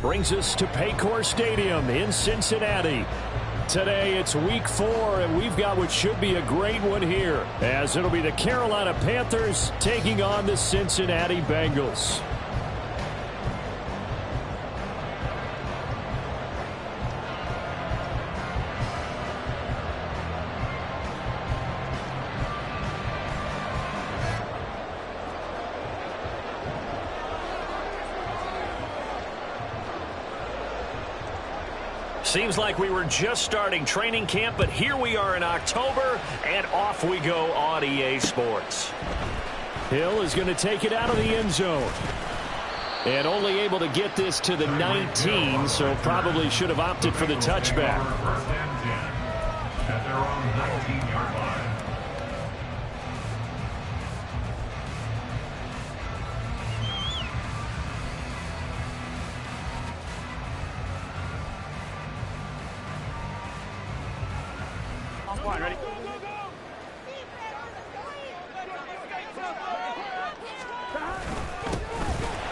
Brings us to Paycor Stadium in Cincinnati. Today it's week 4, and we've got what should be a great one here, as it'll be the Carolina Panthers taking on the Cincinnati Bengals. Seems like we were just starting training camp, but here we are in October, and off we go on EA Sports. Hill is going to take it out of the end zone. And only able to get this to the 19, so probably should have opted for the touchback. At their own 19-yard line. Ready?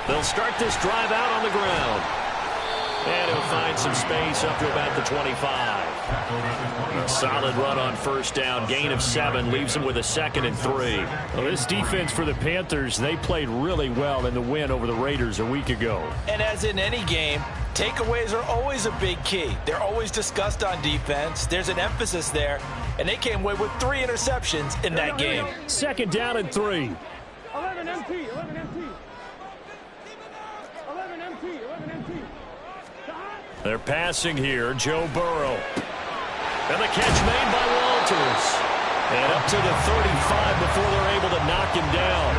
They'll start this drive out on the ground. And he'll find some space up to about the 25. A solid run on first down. Gain of 7 leaves him with a 2nd and 3. Well, this defense for the Panthers, they played really well in the win over the Raiders a week ago. And as in any game, takeaways are always a big key. They're always discussed on defense. There's an emphasis there. And they came away with 3 interceptions in that game. 2nd down and 3. 11 MT, 11 MT. 11 MT, 11 MT. They're passing here, Joe Burrow. And the catch made by Walters. And up to the 35 before they're able to knock him down.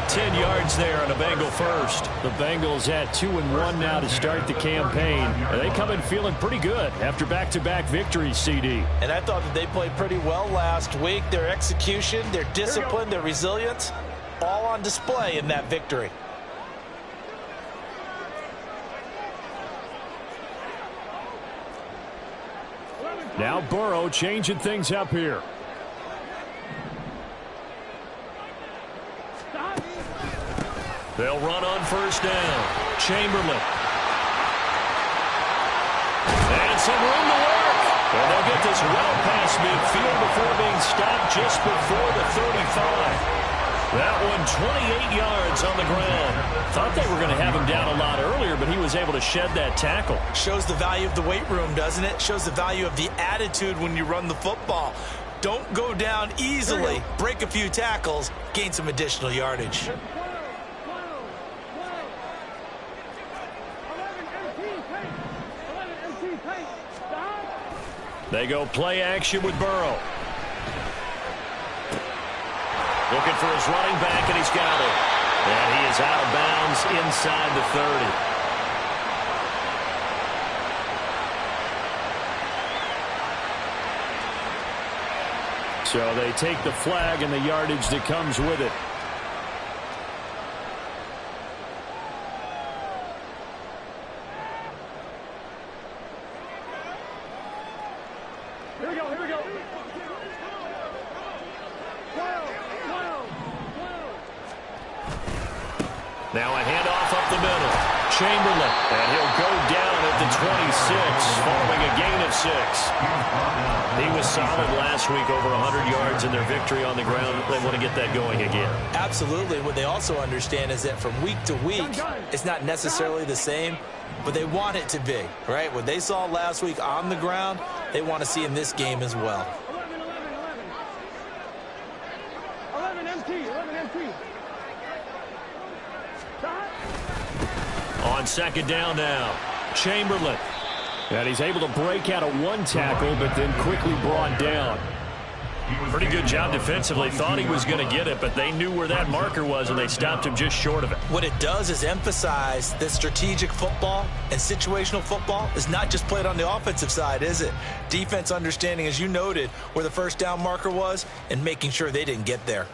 10 yards there on a Bengal first. The Bengals at 2-1 now to start the campaign. And they come in feeling pretty good after back-to-back victories, CD. And I thought that they played pretty well last week. Their execution, their discipline, their resilience, all on display in that victory. Now Burrow changing things up here. They'll run on first down. Chamberlain. And some room to work. And they'll get this well past midfield before being stopped just before the 35. That one 28 yards on the ground. Thought they were going to have him down a lot earlier, but he was able to shed that tackle. Shows the value of the weight room, doesn't it? Shows the value of the attitude when you run the football. Don't go down easily. Break a few tackles. Gain some additional yardage. They go play action with Burrow. Looking for his running back, and he's got it. And he is out of bounds inside the 30. So they take the flag and the yardage that comes with it. Here we go, here we go. Now a handoff up the middle. Chamberlain. And he'll go down at the 26 following a gain of 6. He was solid last week, over 100 yards in their victory on the ground. They want to get that going again. Absolutely. What they also understand is that from week to week, it's not necessarily the same, but they want it to be, right? What they saw last week on the ground, they want to see in this game as well. 11 MT, 11 MT. On 2nd down now, Chamberlain. And he's able to break out of one tackle, but then quickly brought down. Pretty good job defensively. Thought he was going to get it, but they knew where that marker was, and they stopped him just short of it. What it does is emphasize that strategic football and situational football is not just played on the offensive side, is it? Defense understanding, as you noted, where the first down marker was and making sure they didn't get there.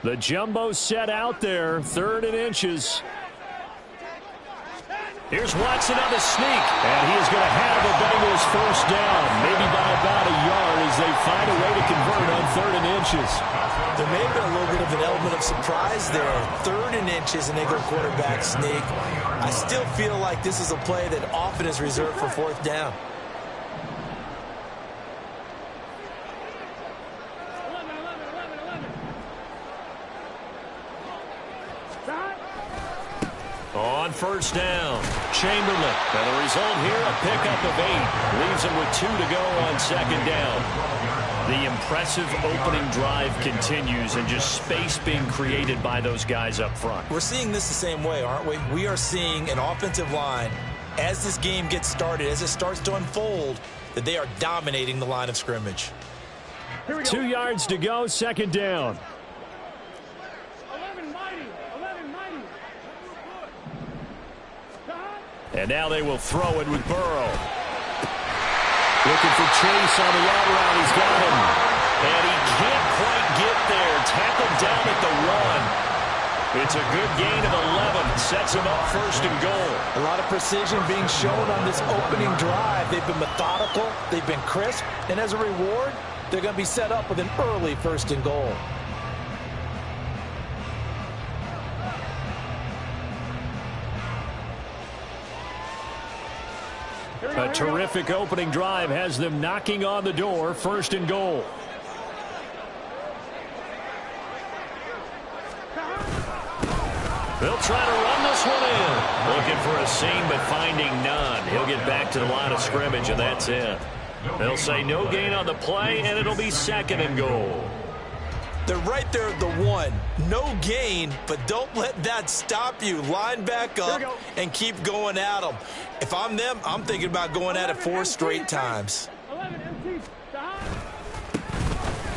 The jumbo set out there, 3rd and inches. Here's Watson on the sneak, and he is going to have the Bengals first down, maybe by about a yard as they find a way to convert on 3rd and inches. There may have been a little bit of an element of surprise there. 3rd and inches, and they go quarterback sneak. I still feel like this is a play that often is reserved for 4th down. 11. On 1st down, Chamberlain. And the result here, a pickup of 8. Leaves him with 2 to go on 2nd down. The impressive opening drive continues, and just space being created by those guys up front. We're seeing this the same way, aren't we? We are seeing an offensive line, as this game gets started, as it starts to unfold, that they are dominating the line of scrimmage. 2 yards to go, 2nd down. 11 mighty. 11 mighty. And now they will throw it with Burrow. Looking for Chase on the out route. He's got him. And he can't quite get there. Tackled down at the 1. It's a good gain of 11. Sets him up 1st and goal. A lot of precision being shown on this opening drive. They've been methodical. They've been crisp. And as a reward, they're going to be set up with an early 1st and goal. A terrific opening drive has them knocking on the door. 1st and goal. They'll try to run this one in. Looking for a seam, but finding none. He'll get back to the line of scrimmage, and that's it. They'll say no gain on the play, and it'll be 2nd and goal. They're right there at the 1. No gain, but don't let that stop you. Line back up and keep going at them. If I'm them, I'm thinking about going at it 4 straight times. 11 MT.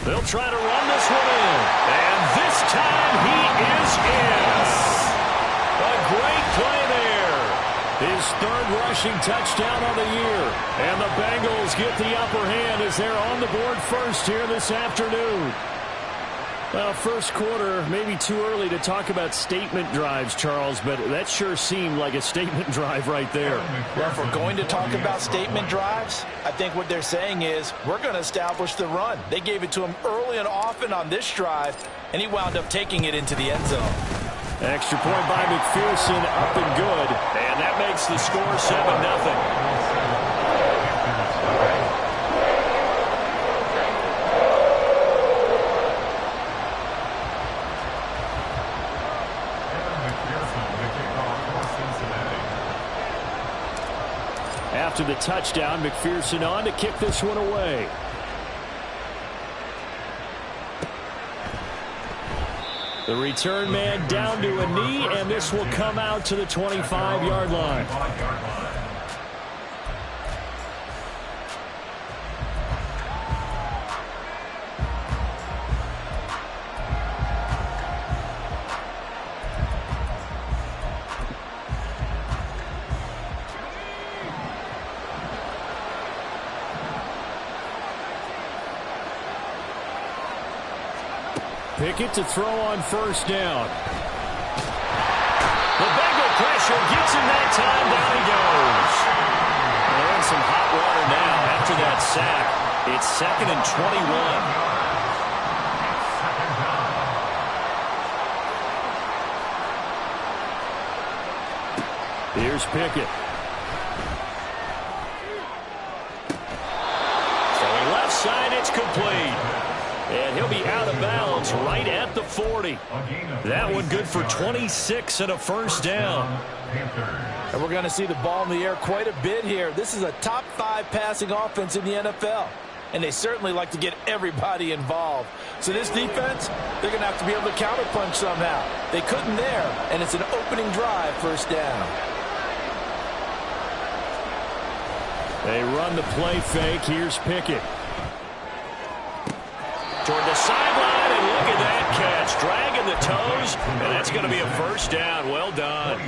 They'll try to run this one in. And this time he is in. A great play there. His 3rd rushing touchdown on the year. And the Bengals get the upper hand as they're on the board first here this afternoon. Well, 1st quarter, maybe too early to talk about statement drives, Charles, but that sure seemed like a statement drive right there. Well, if we're going to talk about statement drives, I think what they're saying is we're going to establish the run. They gave it to him early and often on this drive, and he wound up taking it into the end zone. Extra point by McPherson, up and good. And that makes the score 7-0. After the touchdown, McPherson on to kick this one away. The return man down to a knee, and this will come out to the 25-yard line. Pickett to throw on 1st down. The Bengal pressure gets him that time. Down he goes. They're in some hot water now after that sack. It's 2nd and 21. Here's Pickett. Throwing left side, it's complete. And he'll be out of bounds right at the 40. That one good for 26 and a 1st down. And we're going to see the ball in the air quite a bit here. This is a top 5 passing offense in the NFL. And they certainly like to get everybody involved. So this defense, they're going to have to be able to counterpunch somehow. They couldn't there, and it's an opening drive, 1st down. They run the play fake. Here's Pickett. Toward the sideline, and look at that catch. Dragging the toes, and that's going to be a 1st down. Well done.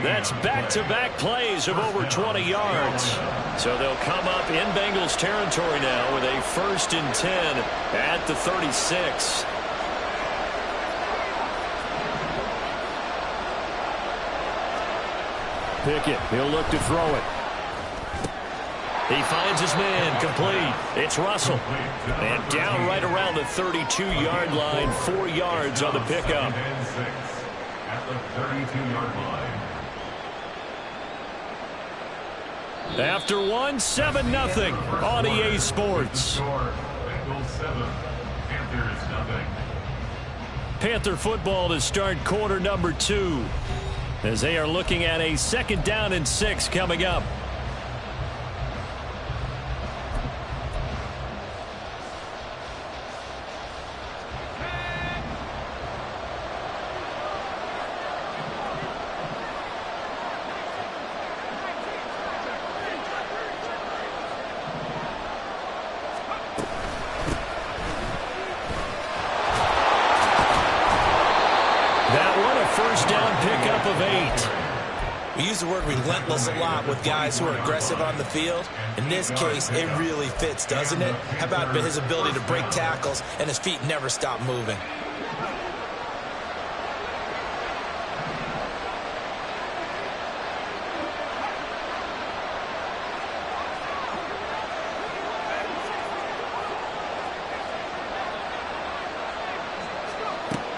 That's back-to-back plays of over 20 yards. So they'll come up in Bengals territory now with a 1st and 10 at the 36. Pickett, he'll look to throw it. He finds his man, complete. It's Russell. And down right around the 32-yard line, 4 yards on the pickup. At the 32-yard line. After one, 7-0 on EA Sports. Bengals 7, Panthers nothing. Panther football to start quarter number 2 as they are looking at a 2nd down and 6 coming up. First down pickup of 8. We use the word relentless a lot with guys who are aggressive on the field. In this case, it really fits, doesn't it? How about his ability to break tackles and his feet never stop moving?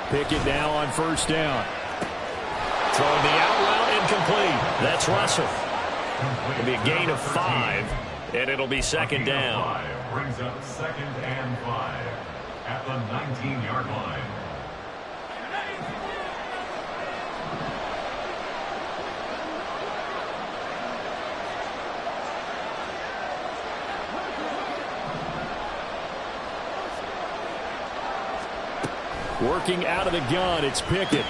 Pickett now on first down. Throwing the out route incomplete. That's Russell. It'll be a gain of 5, and it'll be 2nd down. Brings up 2nd and 5 at the 19-yard line. Working out of the gun, it's Pickett.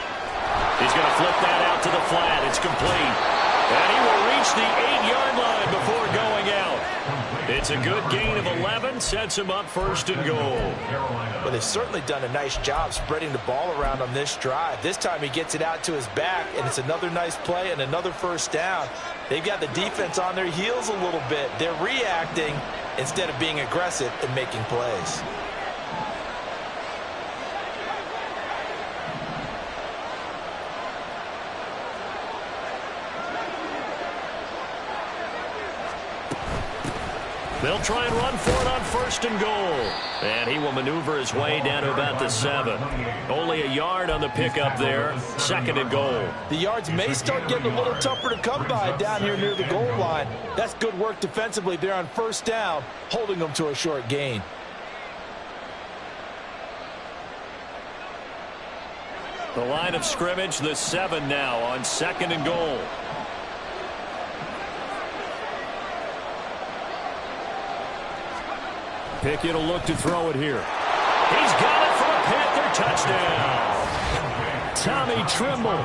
He's going to flip that out to the flat. It's complete. And he will reach the 8-yard line before going out. It's a good gain of 11. Sets him up 1st and goal. Well, they've certainly done a nice job spreading the ball around on this drive. This time he gets it out to his back, and it's another nice play and another 1st down. They've got the defense on their heels a little bit. They're reacting instead of being aggressive and making plays. They'll try and run for it on 1st and goal. And he will maneuver his way down to about the 7. Only a yard on the pickup there. 2nd and goal. The yards may start getting a little tougher to come by down here near the goal line. That's good work defensively there on 1st down, holding them to a short gain. The line of scrimmage, the 7 now on 2nd and goal. Pickett will look to throw it here. He's got it for a Panther touchdown. Tommy Trimble,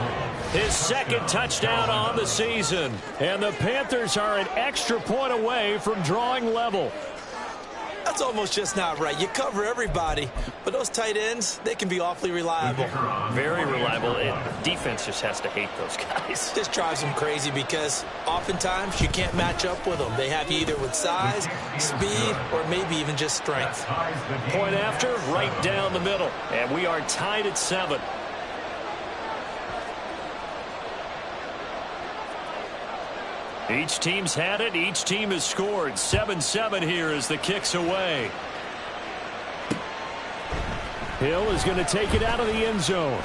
his 2nd touchdown on the season. And the Panthers are an extra point away from drawing level. That's almost just not right. You cover everybody, but those tight ends, they can be awfully reliable. Very reliable. Defense just has to hate those guys. This drives them crazy because oftentimes you can't match up with them. They have you either with size, speed, or maybe even just strength. Point after, right down the middle. And we are tied at 7. Each team's had it. Each team has scored. 7-7 here as the kick's away. Hill is going to take it out of the end zone.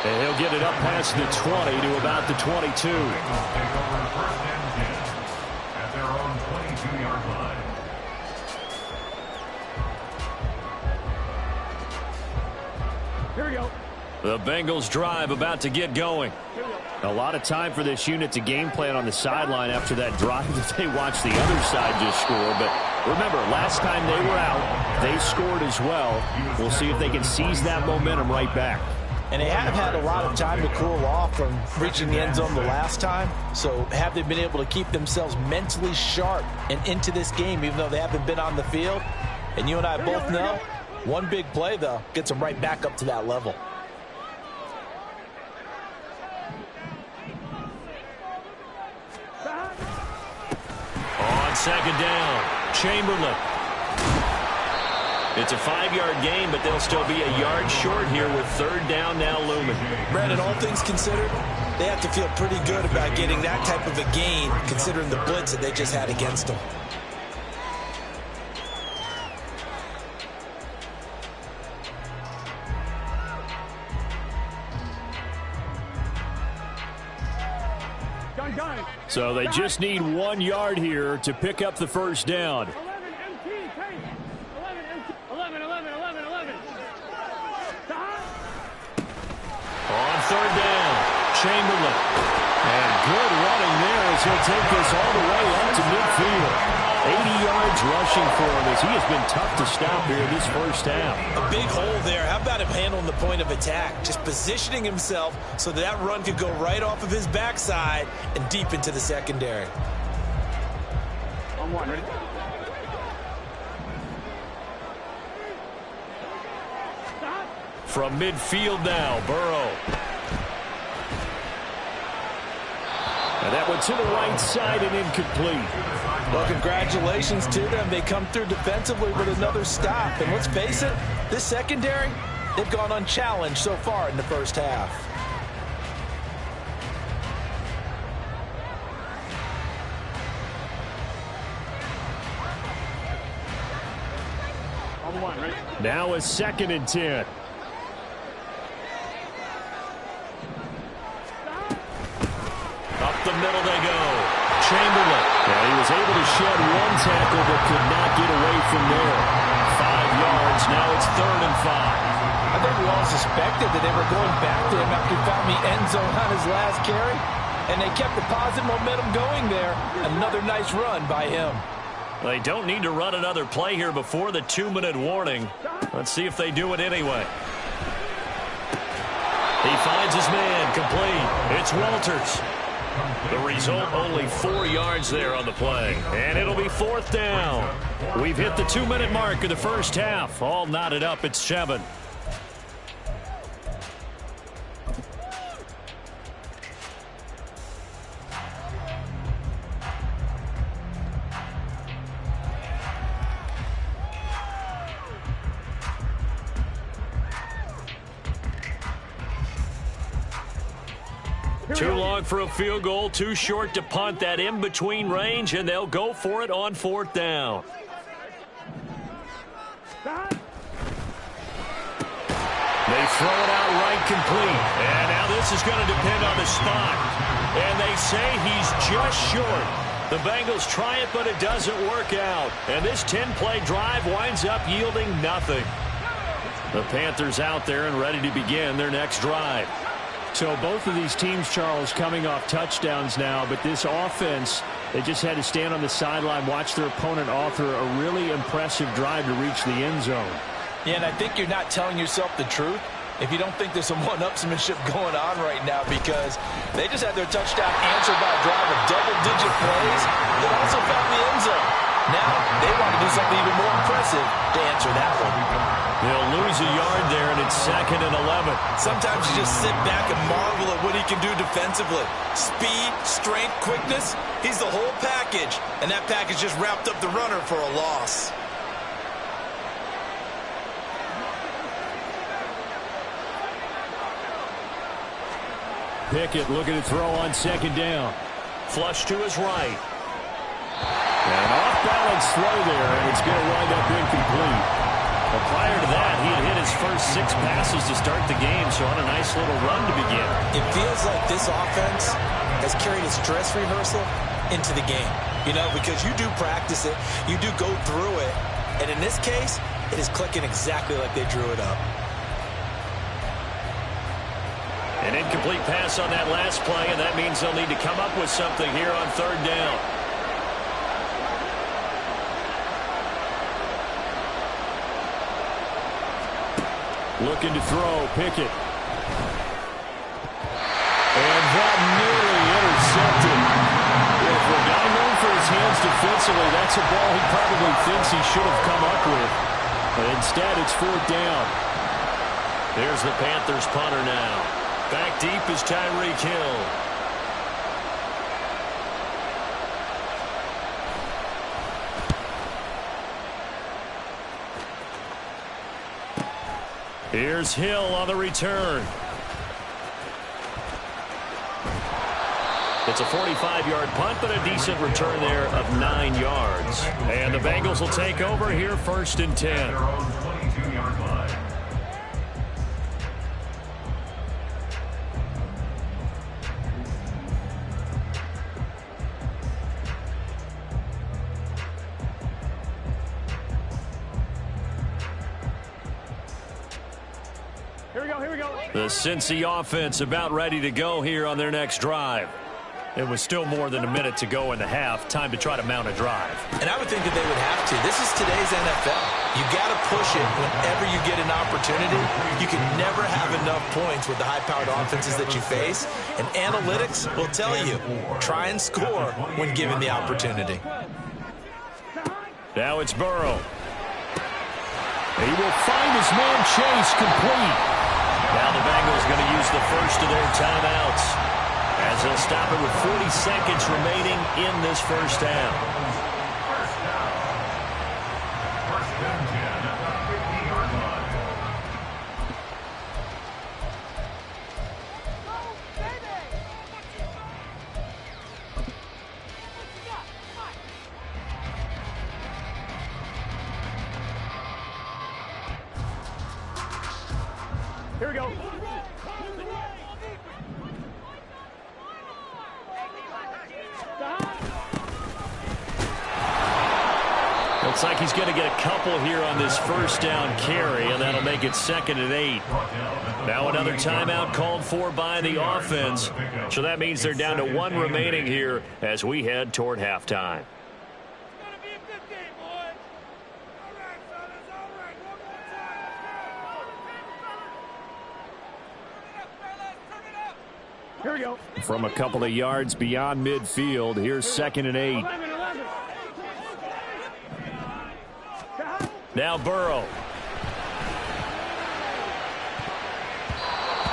And he'll get it up past the 20 to about the 22. Take over 1st and 10 at their own 22-yard line. Here we go. The Bengals drive about to get going. A lot of time for this unit to game plan on the sideline after that drive that they watched the other side just score. But remember, last time they were out, they scored as well. We'll see if they can seize that momentum right back. And they have had a lot of time to cool off from reaching the end zone the last time. So have they been able to keep themselves mentally sharp and into this game, even though they haven't been on the field? And you and I both know, one big play, though, gets them right back up to that level. On 2nd down, Chamberlain. It's a 5-yard gain, but they'll still be a yard short here with 3rd down now looming. Brandon, all things considered, They have to feel pretty good about getting that type of a gain, considering the blitz that they just had against them. So they just need 1 yard here to pick up the first down. 11 MT, take. 11 MT. 11. On third down, Chamberlain. And good running there as he'll take this all the way up to midfield. 80 yards rushing for him as he has been tough to stop here this first half. A big hole there. How about him handling the point of attack? Just positioning himself so that run could go right off of his backside and deep into the secondary. On 1, ready? Stop. From midfield now, Burrow. And that one to the right side and incomplete. Well, congratulations to them. They come through defensively with another stop. And let's face it, this secondary, they've gone unchallenged so far in the first half. On 1, ready? Now a 2nd and 10. Up the middle they go. Chamberlain. Yeah, he was able to shed 1 tackle but could not get away from there. 5 yards. Now it's 3rd and 5. I think we all suspected that they were going back to him after he found the end zone on his last carry. And they kept the positive momentum going there. Another nice run by him. They don't need to run another play here before the 2-minute warning. Let's see if they do it anyway. He finds his man, complete. It's Walters. The result, only 4 yards there on the play. And it'll be 4th down. We've hit the 2-minute mark of the first half. All knotted up at 7. Too long for a field goal, too short to punt. That in-between range, and they'll go for it on 4th down. Stop. They throw it out right complete. And now this is going to depend on the spot. And they say he's just short. The Bengals try it, but it doesn't work out. And this 10-play drive winds up yielding nothing. The Panthers out there and ready to begin their next drive. So both of these teams, Charles, coming off touchdowns now, but this offense, they just had to stand on the sideline, watch their opponent author a really impressive drive to reach the end zone. Yeah, and I think you're not telling yourself the truth if you don't think there's some one-upsmanship going on right now, because they just had their touchdown answered by a drive of double-digit plays that also found the end zone. Now they want to do something even more impressive to answer that one. They'll lose a yard there, and it's 2nd and 11. Sometimes you just sit back and marvel at what he can do defensively. Speed, strength, quickness, he's the whole package. And that package just wrapped up the runner for a loss. Pickett looking to throw on 2nd down. Flush to his right. And off-balance throw there, and it's going to wind up incomplete. Well, prior to that, he had hit his first 6 passes to start the game, so on a nice little run to begin. It feels like this offense has carried its dress rehearsal into the game. You know, because you do practice it, you do go through it, and in this case, it is clicking exactly like they drew it up. An incomplete pass on that last play, and that means they'll need to come up with something here on 3rd down. Looking to throw, Pickett. And that nearly intercepted. If we're not known for his hands defensively, that's a ball he probably thinks he should have come up with. But instead, it's 4th down. There's the Panthers punter now. Back deep is Tyreek Hill. Here's Hill on the return. It's a 45-yard punt, but a decent return there of 9 yards. And the Bengals will take over here, 1st and 10. Their own 22-yard line. Here we go. The Cincy offense about ready to go here on their next drive. It was still more than a minute to go in the half. Time to try to mount a drive. And I would think that they would have to. This is today's NFL. You got to push it whenever you get an opportunity. You can never have enough points with the high-powered offenses that you face. And analytics will tell you, try and score when given the opportunity. Now it's Burrow. He will find his man Chase complete. Now the Bengals going to use the first of their timeouts as they'll stop it with 40 seconds remaining in this first half. First and 10 at the 50-yard line. Here we go. Looks like he's going to get a couple here on this first down carry, and that'll make it 2nd and 8. Now another timeout called for by the offense. So that means they're down to 1 remaining here as we head toward halftime. Here we go. From a couple of yards beyond midfield, here's 2nd and 8. 11. Now Burrow.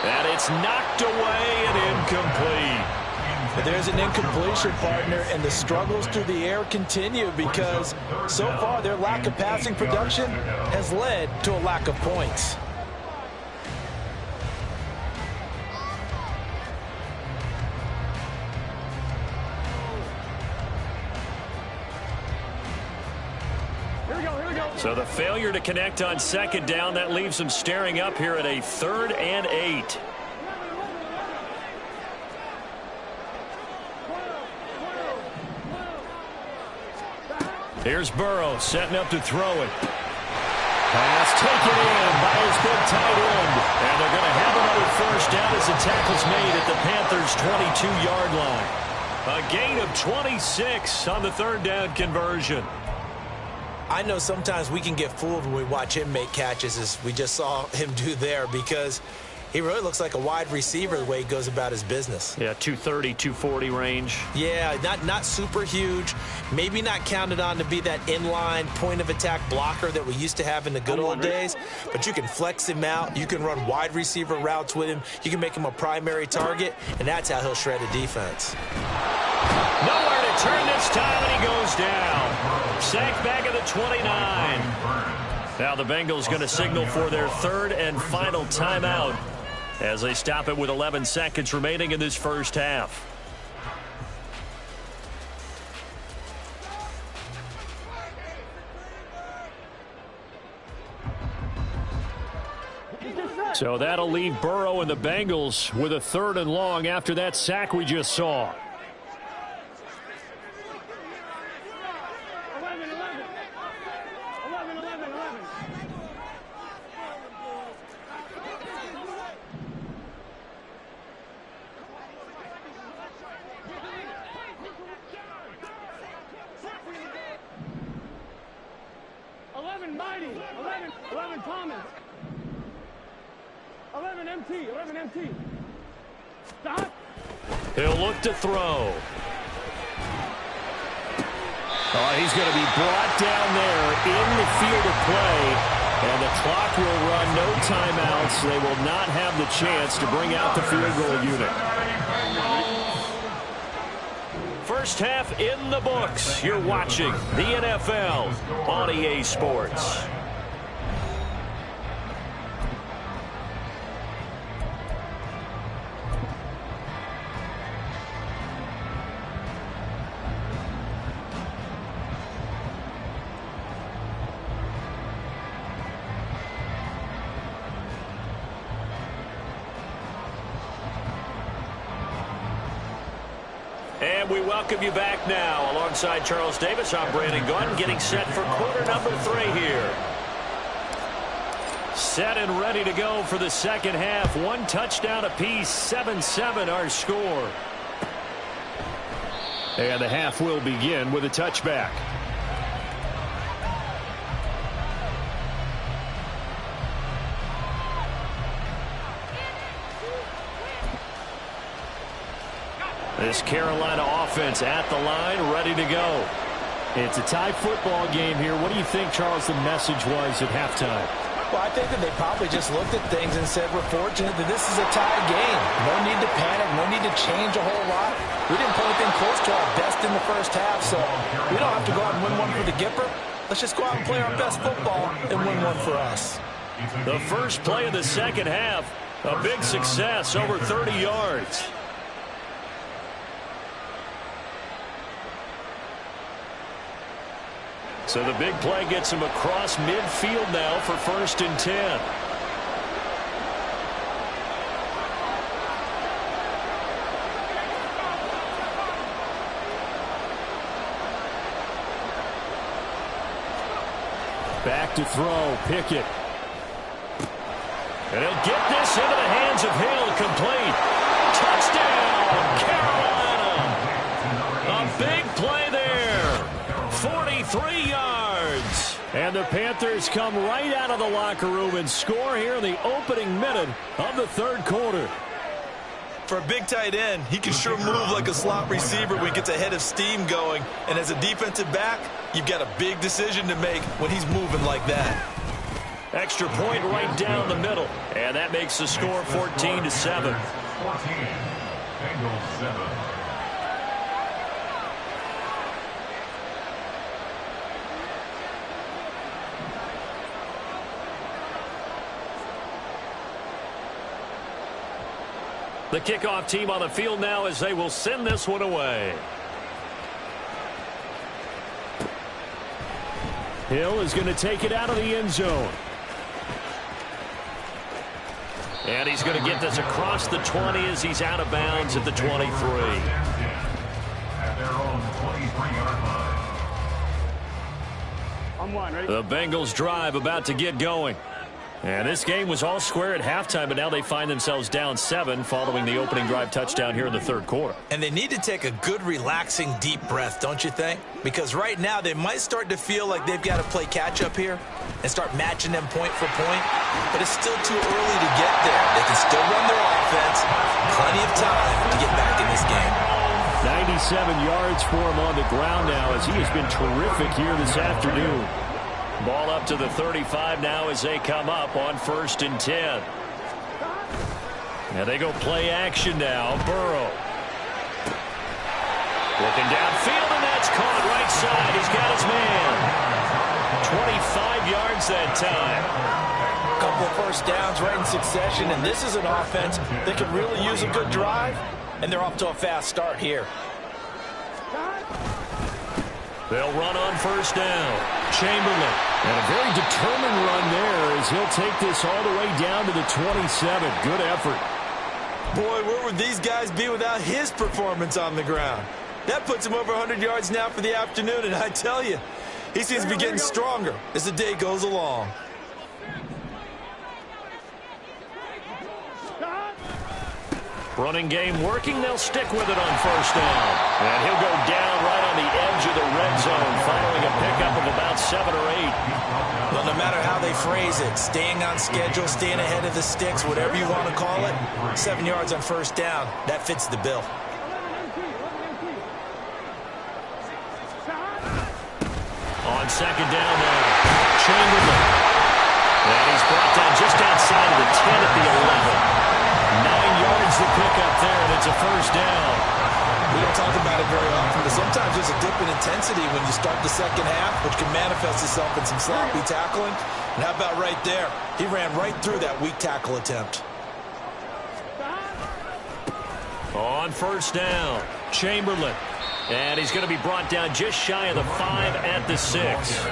And it's knocked away and incomplete. But there's an incompletion, partner, and the struggles through the air continue because so far their lack of passing production has led to a lack of points. So the failure to connect on 2nd down, that leaves them staring up here at a 3rd and 8. Here's Burrow setting up to throw it. Pass taken in by his big tight end. And they're going to have another first down as the tackle's made at the Panthers' 22-yard line. A gain of 26 on the 3rd down conversion. I know sometimes we can get fooled when we watch him make catches, as we just saw him do there, because he really looks like a wide receiver the way he goes about his business. Yeah, 230, 240 range. Yeah, not super huge. Maybe not counted on to be that inline point-of-attack blocker that we used to have in the good old days, but you can flex him out. You can run wide receiver routes with him. You can make him a primary target, and that's how he'll shred a defense. Nowhere to turn this time, and he goes down. Sacked back at the 29. Now the Bengals going to signal for their 3rd and final timeout as they stop it with 11 seconds remaining in this first half. So that'll leave Burrow and the Bengals with a 3rd and long after that sack we just saw. 11 Thomas. 11 MT. Stop. He'll look to throw. Oh, he's going to be brought down there in the field of play, and the clock will run, no timeouts. They will not have the chance to bring out the field goal unit. First half in the books. You're watching the NFL on EA Sports. And we welcome you back now. Alongside Charles Davis, I'm Brandon Gunn, getting set for quarter number 3 here. Set and ready to go for the second half. 1 touchdown apiece, 7-7 our score. And the half will begin with a touchback. This Carolina offense at the line, ready to go. It's a tie football game here. What do you think, Charles, the message was at halftime? Well, I think that they probably just looked at things and said, we're fortunate that this is a tie game. No need to panic, no need to change a whole lot. We didn't play anything close to our best in the first half, so we don't have to go out and win one for the Gipper. Let's just go out and play our best football and win one for us. The first play of the second half, a big success, over 30 yards. So the big play gets him across midfield now for 1st and 10. Back to throw, Pickett. And he'll get this into the hands of Hill, complete. Touchdown, Carolina. A big play there. 43 yards. And the Panthers come right out of the locker room and score here in the opening minute of the third quarter. For a big tight end, he can sure move like a slot receiver when he gets a head of steam going. And as a defensive back, you've got a big decision to make when he's moving like that. Extra point right down the middle. And that makes the score 14-7. 14, Bengals 7. The kickoff team on the field now as they will send this one away. Hill is going to take it out of the end zone. And he's going to get this across the 20 as he's out of bounds at the 23. At their own 23-yard line. I'm one, ready? The Bengals drive about to get going. And this game was all square at halftime, but now they find themselves down 7 following the opening drive touchdown here in the third quarter. And they need to take a good, relaxing, deep breath, don't you think? Because right now they might start to feel like they've got to play catch-up here and start matching them point for point. But it's still too early to get there. They can still run their offense. Plenty of time to get back in this game. 97 yards for him on the ground now as he has been terrific here this afternoon. Ball up to the 35 now as they come up on 1st and 10. And they go play action now. Burrow. Looking downfield, and that's caught right side. He's got his man. 25 yards that time. A couple of first downs right in succession, and this is an offense that could really use a good drive, and they're off to a fast start here. They'll run on 1st down. Chamberlain. And a very determined run there as he'll take this all the way down to the 27. Good effort. Boy, where would these guys be without his performance on the ground? That puts him over 100 yards now for the afternoon, and I tell you, he seems to be getting stronger as the day goes along. Running game working. They'll stick with it on 1st down. And he'll go down right on the edge of the red zone following a pickup of about 7 or 8. Well, no matter how they phrase it, staying on schedule, staying ahead of the sticks, whatever you want to call it, 7 yards on 1st down, that fits the bill. On 2nd down now, Chamberlain. And he's brought down just outside of the 10 at the 11. 9 yards to pick up there, and it's a 1st down. We don't talk about it very often, but sometimes there's a dip in intensity when you start the second half, which can manifest itself in some sloppy tackling. And how about right there? He ran right through that weak tackle attempt. On 1st down, Chamberlain. And he's going to be brought down just shy of the 5 at the 6.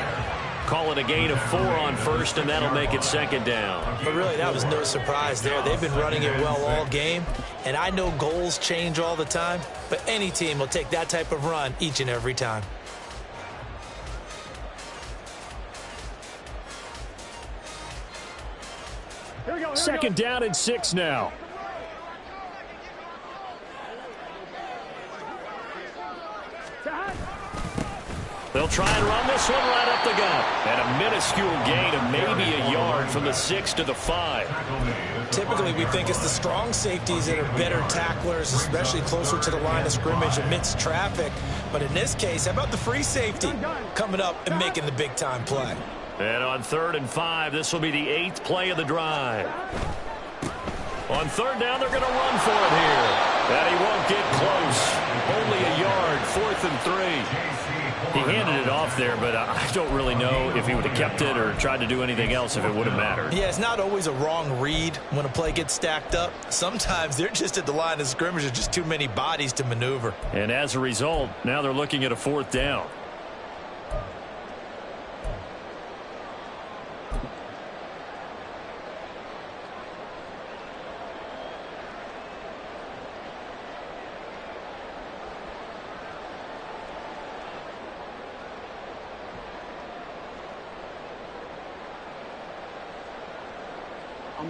Call it a gain of 4 on first, and that'll make it second down. But really, that was no surprise there. They've been running it well all game, and I know goals change all the time, but any team will take that type of run each and every time. Second down and 6 now. They'll try and run this one right up the gut. And a minuscule gain of maybe a yard from the 6 to the 5. Typically, we think it's the strong safeties that are better tacklers, especially closer to the line of scrimmage amidst traffic. But in this case, how about the free safety coming up and making the big-time play? And on 3rd and 5, this will be the 8th play of the drive. On 3rd down, they're going to run for it here. And he won't get close. Only a yard, 4th and 3. He handed it off there, but I don't really know if he would have kept it or tried to do anything else if it would have mattered. Yeah, it's not always a wrong read when a play gets stacked up. Sometimes they're just at the line of scrimmage. There's just too many bodies to maneuver. And as a result, now they're looking at a 4th down.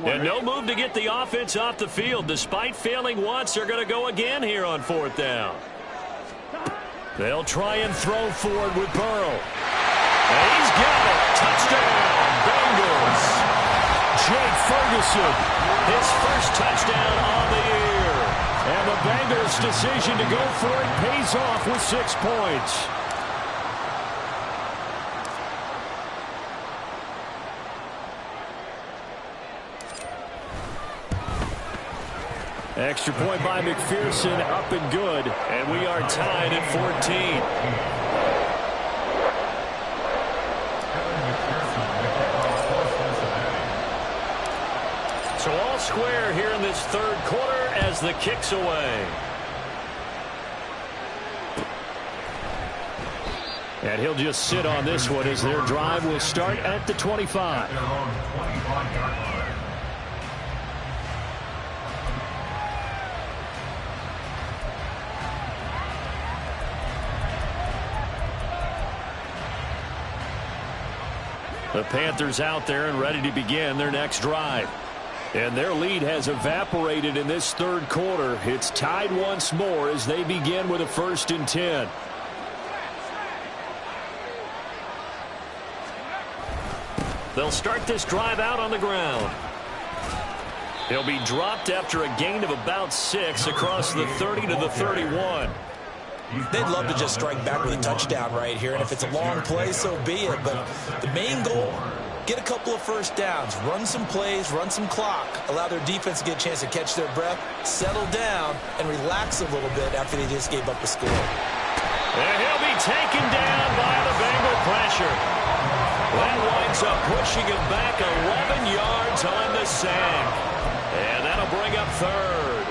And no move to get the offense off the field. Despite failing once, they're going to go again here on 4th down. They'll try and throw forward with Burrow. And he's got it. Touchdown, Bengals. Jake Ferguson. His first touchdown on the year. And the Bengals' decision to go for it pays off with 6 points. Extra point by McPherson, up and good. And we are tied at 14. So all square here in this 3rd quarter as the kick's away. And he'll just sit on this one as their drive will start at the 25. The Panthers out there and ready to begin their next drive. And their lead has evaporated in this 3rd quarter. It's tied once more as they begin with a 1st and 10. They'll start this drive out on the ground. He'll be dropped after a gain of about 6 across the 30 to the 31. They'd love to just strike back with a touchdown right here, and if it's a long play, so be it. But the main goal, get a couple of first downs, run some plays, run some clock, allow their defense to get a chance to catch their breath, settle down, and relax a little bit after they just gave up a score. And he'll be taken down by the Bengal pressure. That winds up pushing him back 11 yards on the sack. And that'll bring up 3rd.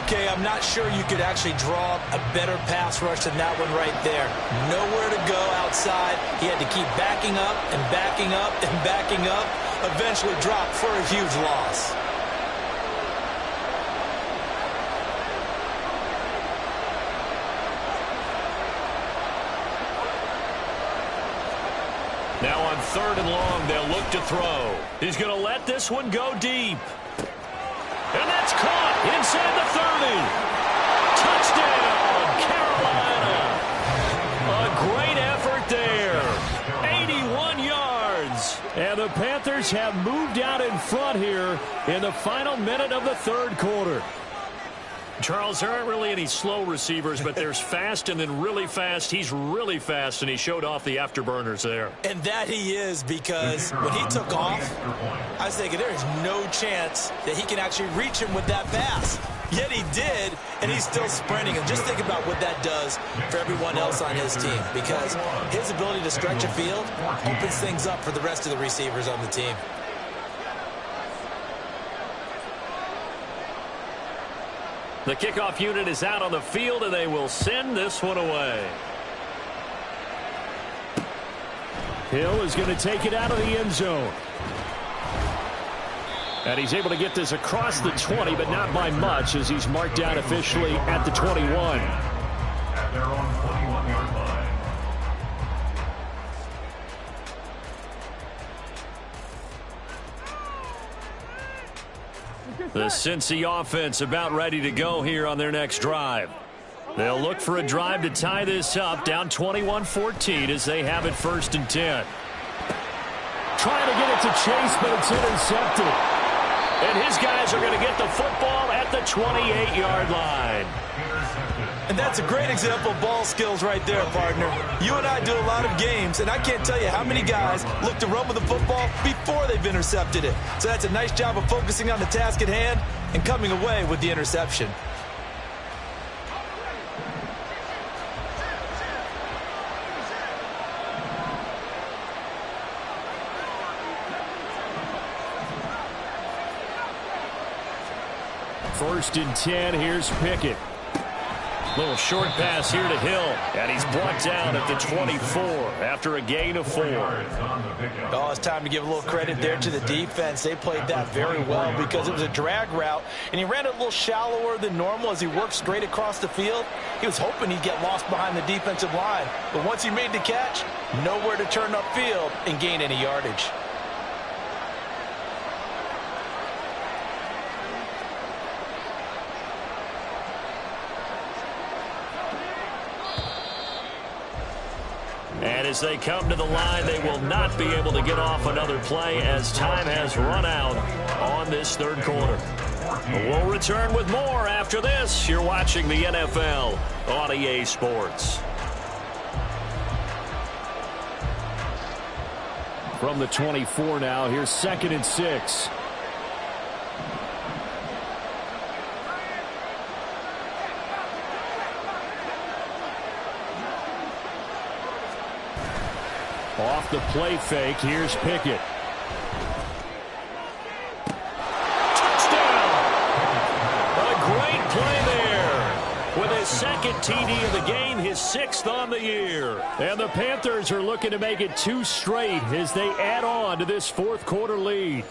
Okay, I'm not sure you could actually draw a better pass rush than that one right there. Nowhere to go outside. He had to keep backing up and backing up and backing up. Eventually dropped for a huge loss. Now on 3rd and long, they'll look to throw. He's going to let this one go deep. And that's caught inside the 30. Touchdown, Carolina. A great effort there. 81 yards. And the Panthers have moved out in front here in the final minute of the 3rd quarter. Charles, there aren't really any slow receivers, but there's fast and then really fast. He's really fast, and he showed off the afterburners there. And that he is, because when he took off, I was thinking there is no chance that he can actually reach him with that pass. Yet he did, and he's still sprinting. And just think about what that does for everyone else on his team, because his ability to stretch a field opens things up for the rest of the receivers on the team. The kickoff unit is out on the field, and they will send this one away. Hill is going to take it out of the end zone. And he's able to get this across the 20, but not by much, as he's marked down officially at the 21. At their own 21-yard line. The Cincy offense about ready to go here on their next drive. They'll look for a drive to tie this up, down 21-14 as they have it 1st and 10. Trying to get it to Chase, but it's intercepted. And his guys are going to get the football at the 28-yard line. And that's a great example of ball skills right there, partner. You and I do a lot of games, and I can't tell you how many guys look to run with the football before they've intercepted it. So that's a nice job of focusing on the task at hand and coming away with the interception. First and 10, here's Pickett. Little short pass here to Hill, and he's brought down at the 24 after a gain of 4. Oh, it's time to give a little credit there to the defense. They played that very well because it was a drag route, and he ran it a little shallower than normal as he worked straight across the field. He was hoping he'd get lost behind the defensive line, but once he made the catch, nowhere to turn upfield and gain any yardage. And as they come to the line, they will not be able to get off another play as time has run out on this 3rd quarter. We'll return with more after this. You're watching the NFL on EA Sports. From the 24 now, here's 2nd and 6. Off the play fake, here's Pickett. Touchdown! A great play there. With his 2nd TD of the game, his 6th on the year. And the Panthers are looking to make it 2 straight as they add on to this 4th quarter lead.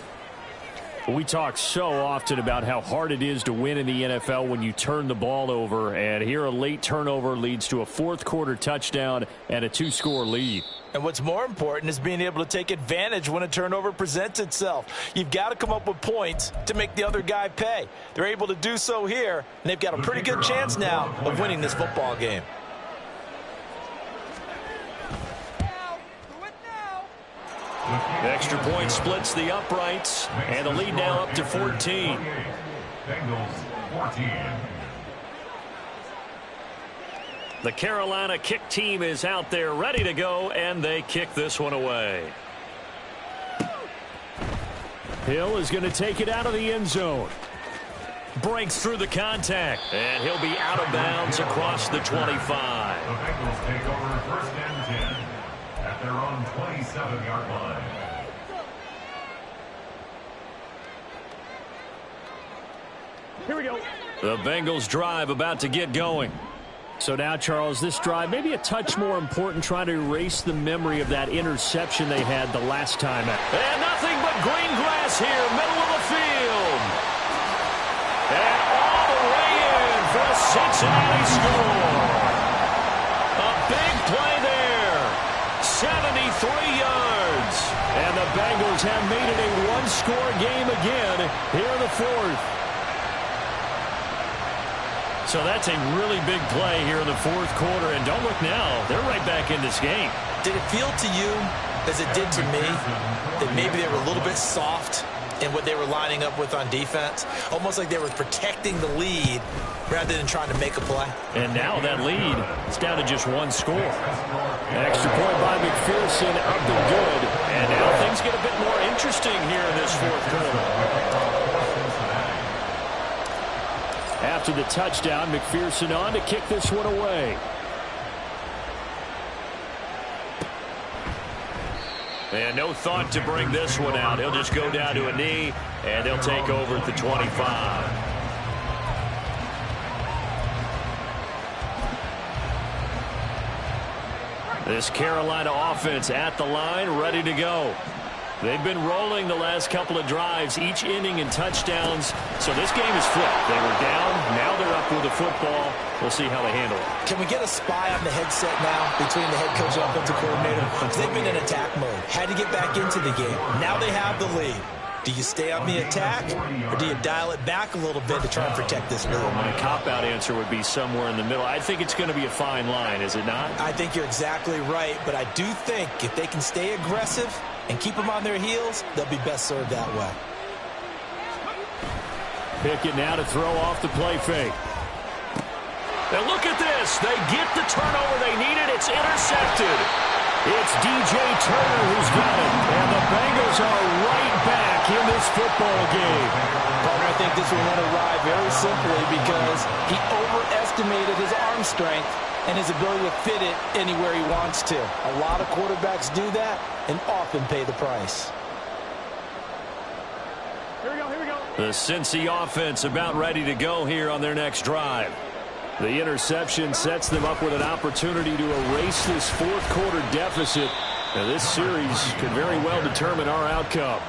We talk so often about how hard it is to win in the NFL when you turn the ball over, and here a late turnover leads to a 4th quarter touchdown and a 2-score lead. And what's more important is being able to take advantage when a turnover presents itself. You've got to come up with points to make the other guy pay. They're able to do so here, and they've got a pretty good chance now of winning this football game. The extra point splits the uprights, and the lead now up to 14. Bengals 14. The Carolina kick team is out there ready to go, and they kick this one away. Hill is going to take it out of the end zone. Breaks through the contact, and he'll be out of bounds across the 25. The Bengals take over 1st and 10 at their own 27-yard line. Here we go. The Bengals drive about to get going. So now, Charles, this drive maybe a touch more important, trying to erase the memory of that interception they had the last time out. And nothing but green grass here, middle of the field. And all the way in for a Cincinnati score. A big play there. 73 yards. And the Bengals have made it a 1-score game again here in the 4th. So that's a really big play here in the 4th quarter. And don't look now, they're right back in this game. Did it feel to you, as it did to me, that maybe they were a little bit soft in what they were lining up with on defense? Almost like they were protecting the lead rather than trying to make a play. And now that lead is down to just 1 score. An extra point by McPherson, up and good. And now things get a bit more interesting here in this 4th quarter. After the touchdown, McPherson on to kick this one away. And no thought to bring this one out. He'll just go down to a knee, and they'll take over at the 25. This Carolina offense at the line, ready to go. They've been rolling the last couple of drives, each inning in touchdowns. So this game is flipped. They were down, now they're up with the football. We'll see how they handle it. Can we get a spy on the headset now between the head coach and offensive coordinator? Because they've been in attack mode. Had to get back into the game. Now they have the lead. Do you stay on the attack, or do you dial it back a little bit to try and protect this lead? Well, my cop-out answer would be somewhere in the middle. I think it's going to be a fine line, is it not? I think you're exactly right, but I do think if they can stay aggressive and keep them on their heels, they'll be best served that way. Pickett now to throw off the play fake. And look at this. They get the turnover they needed. It's intercepted. It's DJ Turner who's got it. And the Bengals are right back in this football game. Partner, I think this will win a ride very simply because he overestimated his arm strength and his ability to fit it anywhere he wants to. A lot of quarterbacks do that and often pay the price. Here we go, here we go. The Cincy offense about ready to go here on their next drive. The interception sets them up with an opportunity to erase this fourth quarter deficit. And this series could very well determine our outcome.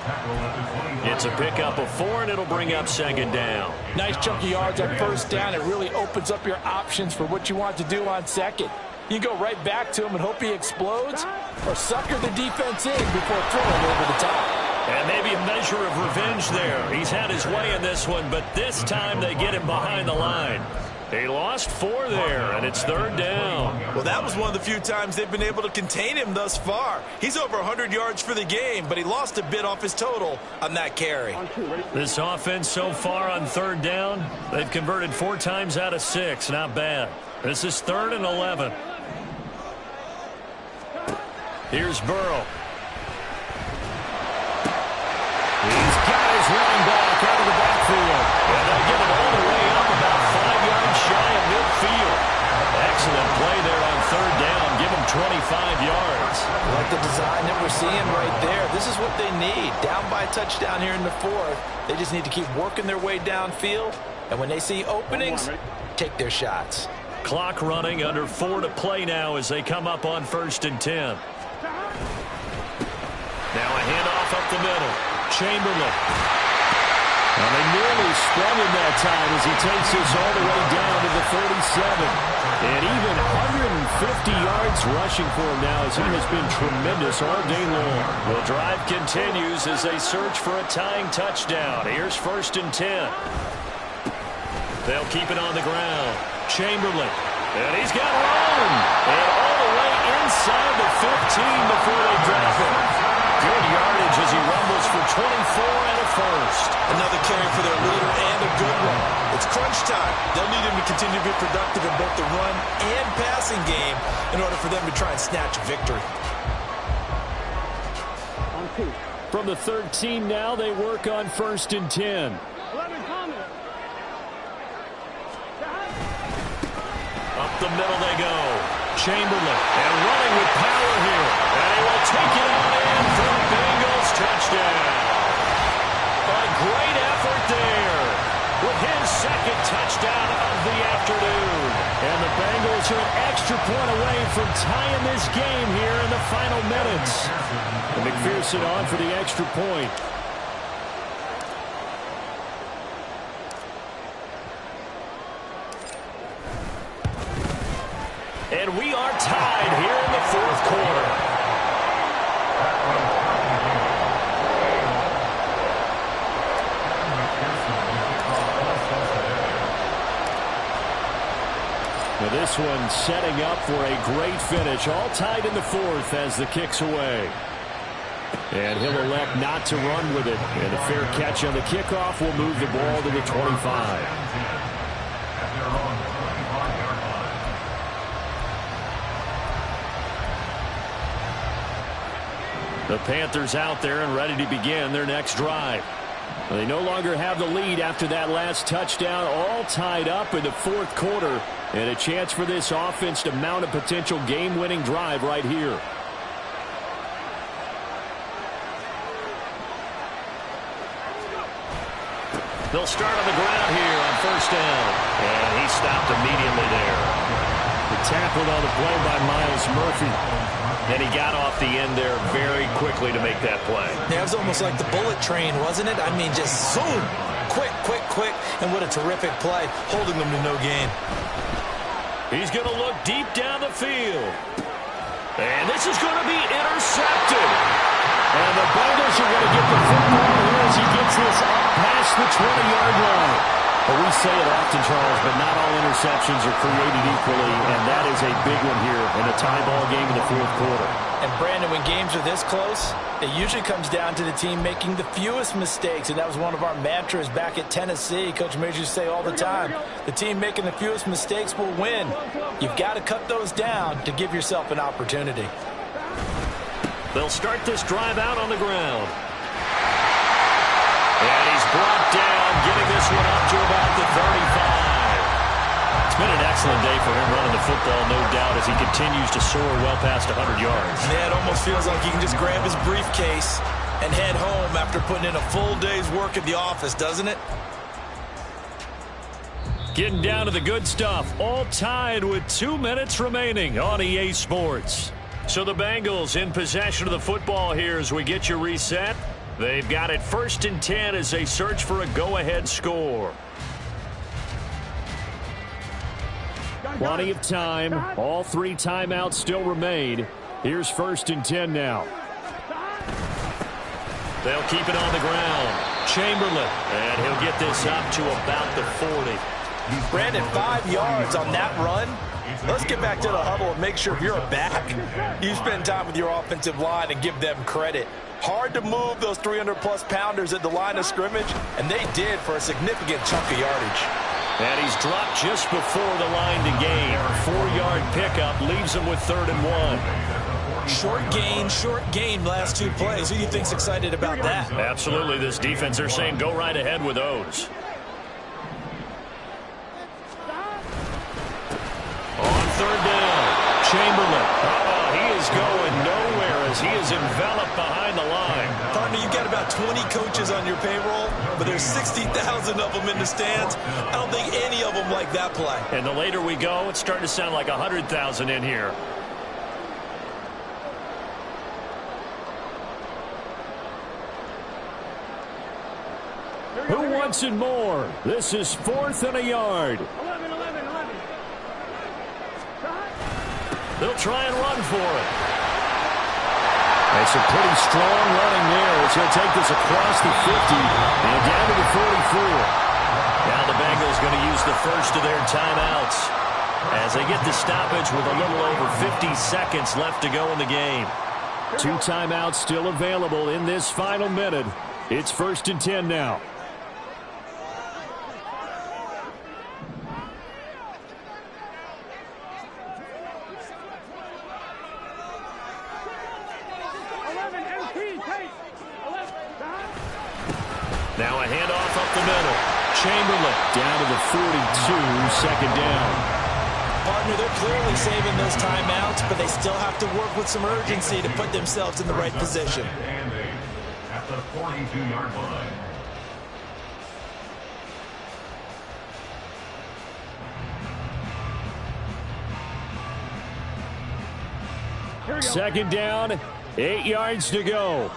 It's a pickup of 4, and it'll bring up second down. Nice chunk of yards on first down. It really opens up your options for what you want to do on second. You can go right back to him and hope he explodes, or sucker the defense in before throwing over the top. And maybe a measure of revenge there. He's had his way in this one, but this time they get him behind the line. They lost 4 there, and it's third down. Well, that was one of the few times they've been able to contain him thus far. He's over 100 yards for the game, but he lost a bit off his total on that carry. This offense so far on third down, they've converted 4 times out of 6. Not bad. This is 3rd and 11. Here's Burrow. He's got his running back out of the backfield. And they'll get him all the way up about 5 yards shy of midfield. Excellent play there on third down. Give him 25 yards. Like the design that we're seeing right there. This is what they need. Down by a touchdown here in the 4th. They just need to keep working their way downfield. And when they see openings, take their shots. Clock running, under 4 to play now as they come up on 1st and 10. Now a handoff up the middle. Chamberlain. And they nearly sprung him that time as he takes this all the way down to the 37. And even 150 yards rushing for him now as he has been tremendous all day long. The drive continues as they search for a tying touchdown. Here's 1st and 10. They'll keep it on the ground. Chamberlain. And he's got room. And all the way inside the 15 before they drop him. Good yardage as he rumbles for 24 and a first. Another carry for their leader and a good one. It's crunch time. They'll need him to continue to be productive in both the run and passing game in order for them to try and snatch a victory. From the 13 now, they work on 1st and 10. 11 coming. Up the middle they go. Chamberlain and running with power here. And he will take it on in for the Bengals touchdown. A great effort there with his 2nd touchdown of the afternoon. And the Bengals are an extra point away from tying this game here in the final minutes. And McPherson on for the extra point. And we are tied here in the 4th quarter. Now this one setting up for a great finish. All tied in the 4th as the kick's away. And he'll elect not to run with it. And a fair catch on the kickoff will move the ball to the 25. The Panthers out there and ready to begin their next drive. They no longer have the lead after that last touchdown, all tied up in the 4th quarter, and a chance for this offense to mount a potential game-winning drive right here. They'll start on the ground here on 1st down, and he stopped immediately there. The tackled on the play by Miles Murphy. And he got off the end there very quickly to make that play. Yeah, it was almost like the bullet train, wasn't it? I mean, just zoom. Quick, quick, quick. And what a terrific play, holding them to no gain. He's going to look deep down the field. And this is going to be intercepted. And the Bengals are going to get the football here as he gets this up past the 20-yard line. Well, we say it often, Charles, but not all interceptions are created equally, and that is a big one here in a tie ball game in the fourth quarter. And, Brandon, when games are this close, it usually comes down to the team making the fewest mistakes, and that was one of our mantras back at Tennessee. Coach Mears used to say all the time, the team making the fewest mistakes will win. You've got to cut those down to give yourself an opportunity. They'll start this drive out on the ground. And he's brought down, getting this one up to about the 35. It's been an excellent day for him running the football, no doubt, as he continues to soar well past 100 yards. Yeah, it almost feels like he can just grab his briefcase and head home after putting in a full day's work at the office, doesn't it? Getting down to the good stuff, all tied with 2 minutes remaining on EA Sports. So the Bengals in possession of the football here as we get you reset. They've got it 1st and 10 as they search for a go-ahead score. Plenty of time. All 3 timeouts still remain. Here's 1st and 10 now. They'll keep it on the ground. Chamberlain, and he'll get this up to about the 40. Brandon, 5 yards on that run. Let's get back to the huddle and make sure you're back. You spend time with your offensive line and give them credit. Hard to move those 300-plus pounders at the line of scrimmage, and they did for a significant chunk of yardage. And he's dropped just before the line to gain. 4-yard pickup leaves him with 3rd and 1. Short gain last 2 plays. Who do you think's excited about that? Absolutely, this defense, they're saying go right ahead with those. On 3rd down, Chamberlain. He is going nowhere as he is enveloped behind the line. Partner, you've got about 20 coaches on your payroll, but there's 60,000 of them in the stands. I don't think any of them like that play. And the later we go, it's starting to sound like 100,000 in here. Who wants it more? This is 4th and a yard. 11. They'll try and run for it. It's a pretty strong running there as he'll take this across the 50 and down to the 44. Now the Bengals going to use the first of their timeouts as they get the stoppage with a little over 50 seconds left to go in the game. 2 timeouts still available in this final minute. It's 1st and 10 now. Now a handoff up the middle. Chamberlain down to the 42, 2nd down. Partner, they're clearly saving those timeouts, but they still have to work with some urgency to put themselves in the right position. At the 42-yard line. Second down, 8 yards to go.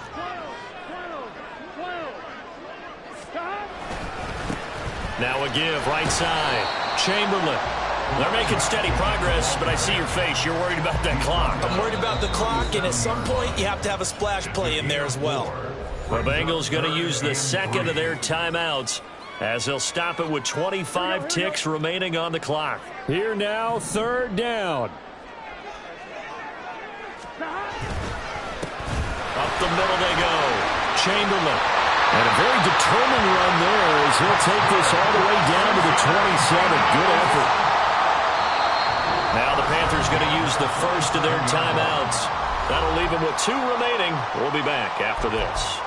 Now a give, right side. Chamberlain. They're making steady progress, but I see your face. You're worried about that clock. I'm worried about the clock, and at some point, you have to have a splash play in there as well. The Bengals going to use the second of their timeouts as they'll stop it with 25 ticks remaining on the clock. Here now, 3rd down. Up the middle they go. Chamberlain. And a very determined run there as he'll take this all the way down to the 27. Good effort. Now the Panthers going to use the first of their timeouts. That'll leave them with 2 remaining. We'll be back after this.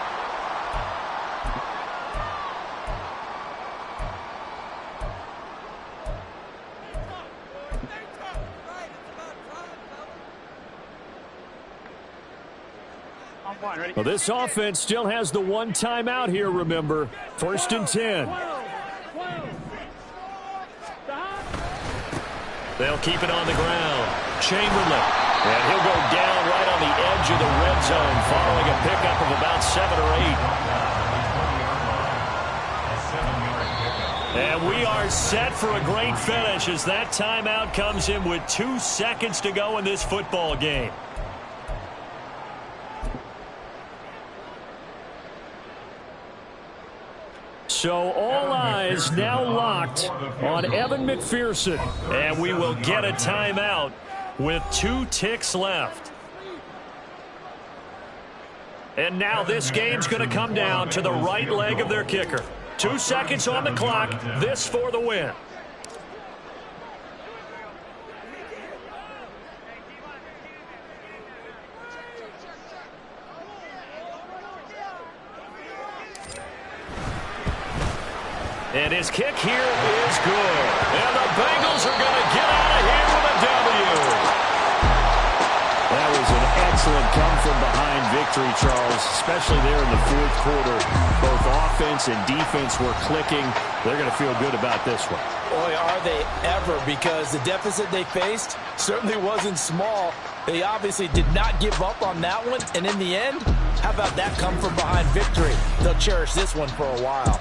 Well, this offense still has the 1 timeout here, remember. 1st and 10. They'll keep it on the ground. Chamberlain. And he'll go down right on the edge of the red zone following a pickup of about 7 or 8. And we are set for a great finish as that timeout comes in with 2 seconds to go in this football game. So all eyes now locked on Evan McPherson. And we will get a timeout with 2 ticks left. And now this game's going to come down to the right leg of their kicker. 2 seconds on the clock. This for the win. And his kick here is good. And the Bengals are going to get out of here with a W. That was an excellent come-from-behind victory, Charles, especially there in the fourth quarter. Both offense and defense were clicking. They're going to feel good about this one. Boy, are they ever, because the deficit they faced certainly wasn't small. They obviously did not give up on that one, and in the end, how about that come-from-behind victory? They'll cherish this one for a while.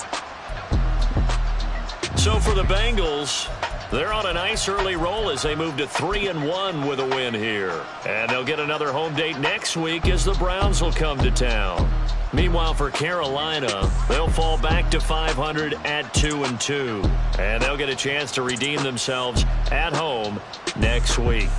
So for the Bengals, they're on a nice early roll as they move to 3-1 with a win here. And they'll get another home date next week as the Browns will come to town. Meanwhile, for Carolina, they'll fall back to 500 at 2-2. And they'll get a chance to redeem themselves at home next week.